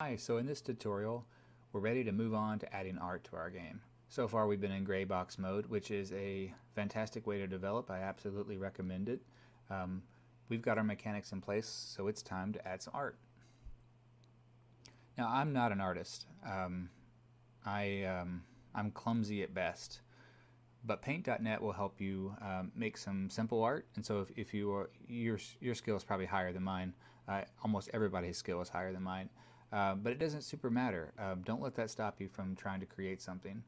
Hi, so in this tutorial, we're ready to move on to adding art to our game. So far we've been in gray box mode, which is a fantastic way to develop. I absolutely recommend it. Um, we've got our mechanics in place, so it's time to add some art. Now, I'm not an artist. I'm clumsy at best, but Paint.net will help you make some simple art. And so if you are, your skill is probably higher than mine. Almost everybody's skill is higher than mine. But it doesn't super matter. Don't let that stop you from trying to create something.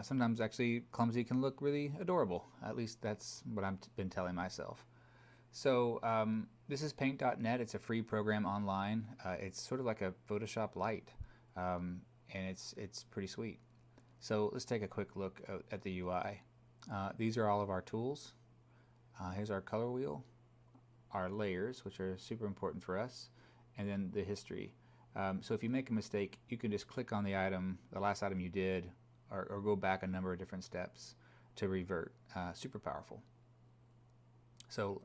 Sometimes actually clumsy can look really adorable. At least that's what I've been telling myself. So this is Paint.net. It's a free program online. It's sort of like a Photoshop Lite, and it's pretty sweet. So let's take a quick look at the UI. These are all of our tools. Here's our color wheel, our layers, which are super important for us, and then the history. So if you make a mistake, you can just click on the item, the last item you did, or go back a number of different steps to revert. Super powerful. So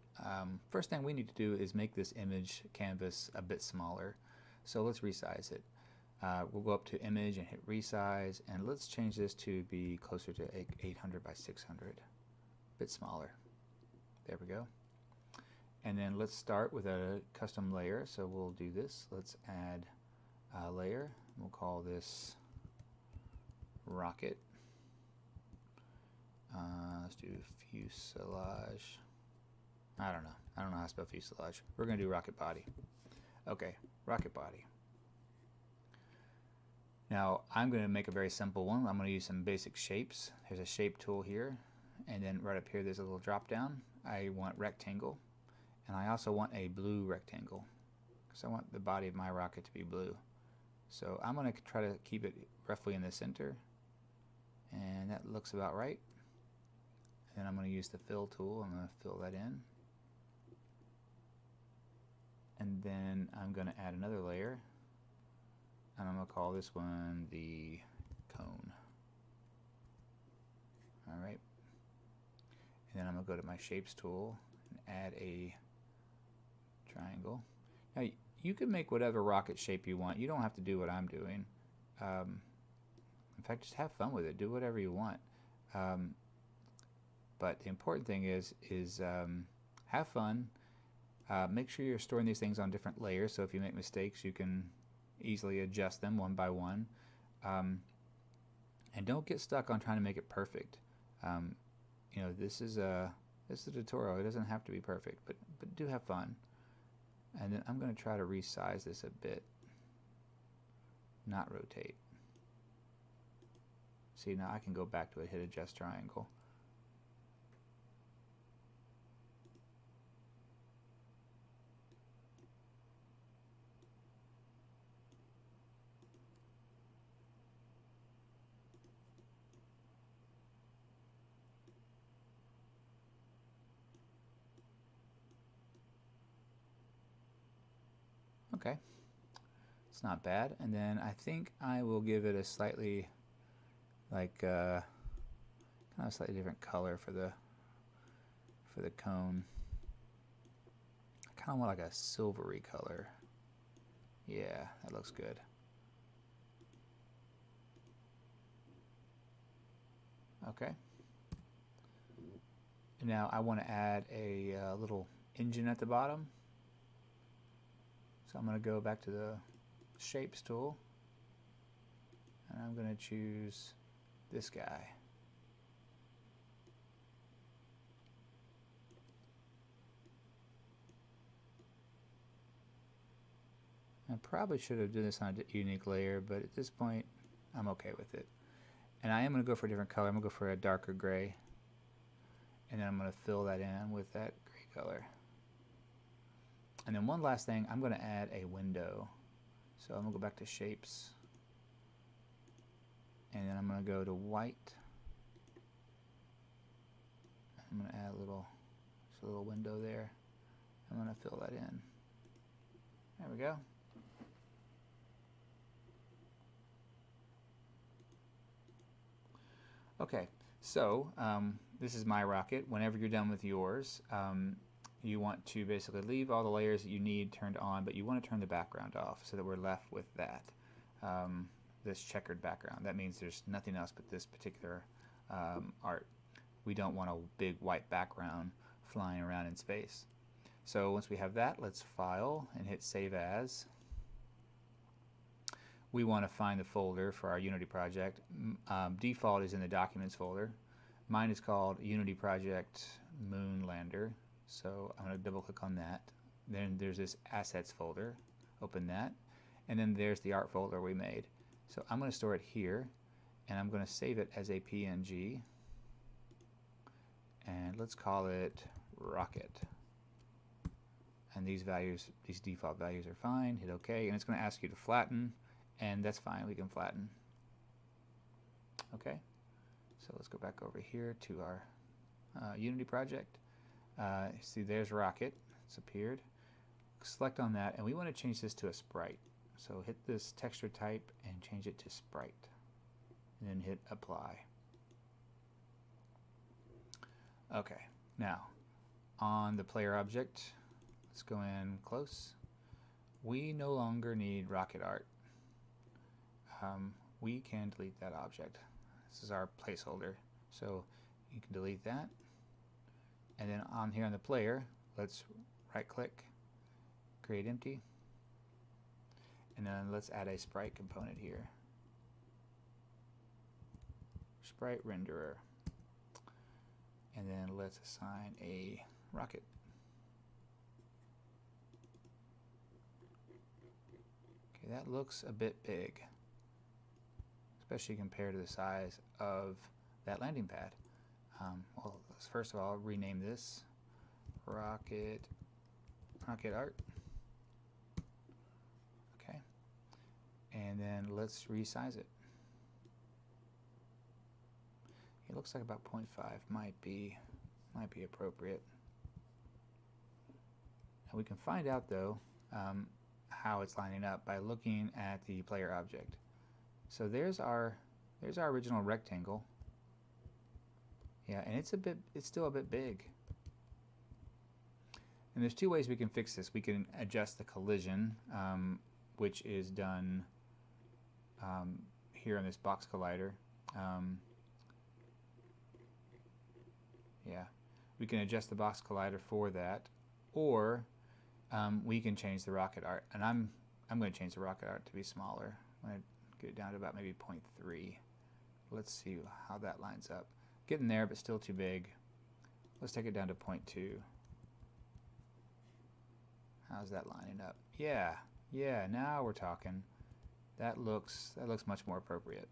first thing we need to do is make this image canvas a bit smaller. So let's resize it. We'll go up to image and hit resize, and let's change this to be closer to 800 by 600. A bit smaller. There we go. And then let's start with a custom layer. So we'll do this. Let's add a layer. We'll call this rocket. Let's do fuselage. I don't know how to spell fuselage. We're going to do rocket body. Okay, rocket body. Now I'm going to make a very simple one. I'm going to use some basic shapes. There's a shape tool here, and then right up here there's a little drop down. I want rectangle, and I also want a blue rectangle because I want the body of my rocket to be blue. So I'm going to try to keep it roughly in the center, and that looks about right. And I'm going to use the fill tool. I'm going to fill that in, and then I'm going to add another layer, and I'm going to call this one the cone. Alright, and then I'm going to go to my shapes tool and add a triangle. Now you can make whatever rocket shape you want. You don't have to do what I'm doing. In fact, just have fun with it. Do whatever you want. But the important thing is have fun. Make sure you're storing these things on different layers, so if you make mistakes you can easily adjust them one by one. And don't get stuck on trying to make it perfect. You know, this is a tutorial. It doesn't have to be perfect, but do have fun. And then I'm going to try to resize this a bit, not rotate. See, now I can go back to it, hit adjust triangle. Okay, it's not bad. And then I think I will give it a slightly kind of slightly different color for the cone. I kind of want like a silvery color. Yeah, that looks good. Okay. And now I want to add a little engine at the bottom. So I'm going to go back to the shapes tool, and I'm going to choose this guy. I probably should have done this on a unique layer, but at this point I'm okay with it. And I am going to go for a different color. I'm going to go for a darker gray, and then I'm going to fill that in with that gray color. And then one last thing, I'm going to add a window. So I'm going to go back to shapes, and then I'm going to go to white. I'm going to add a little window there. I'm going to fill that in. There we go. Okay, so this is my rocket. Whenever you're done with yours, you want to basically leave all the layers that you need turned on, but you want to turn the background off so that we're left with that. this checkered background. That means there's nothing else but this particular art. We don't want a big white background flying around in space. So once we have that, let's file and hit save as. We want to find the folder for our Unity project. Default is in the Documents folder. Mine is called Unity Project Moonlander. So I'm going to double click on that. Then there's this Assets folder. Open that. And then there's the art folder we made. So I'm going to store it here. And I'm going to save it as a PNG. And let's call it Rocket. And these values, these default values are fine. Hit OK. And it's going to ask you to flatten. And that's fine. We can flatten. Okay. So let's go back over here to our Unity project. See, there's Rocket. It's appeared. Select on that, and we want to change this to a sprite. So hit this texture type and change it to sprite. And then hit apply. Okay. Now, on the player object, let's go in close. We no longer need Rocket art. We can delete that object. This is our placeholder, so you can delete that. And then on here on the player, let's right click, create empty, and then let's add a sprite component here. Sprite renderer. And then let's assign a rocket. Okay, that looks a bit big, especially compared to the size of that landing pad. Well, let's first of all rename this Rocket Art. Okay, and then let's resize it. It looks like about 0.5 might be appropriate. And we can find out though how it's lining up by looking at the player object. So there's our original rectangle. Yeah, and it's still a bit big. And there's two ways we can fix this. We can adjust the collision, which is done here on this box collider. Yeah, we can adjust the box collider for that, or we can change the rocket art. And I'm going to change the rocket art to be smaller. I'm going to get it down to about maybe 0.3. Let's see how that lines up. Getting there, but still too big. Let's take it down to 0.2. How's that lining up? Yeah, now we're talking. That looks much more appropriate.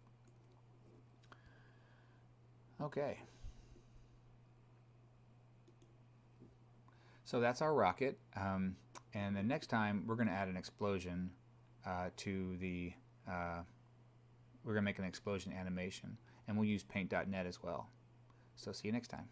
Okay. So that's our rocket. And the next time we're going to add an explosion to the we're going to make an explosion animation, and we'll use paint.net as well. So see you next time.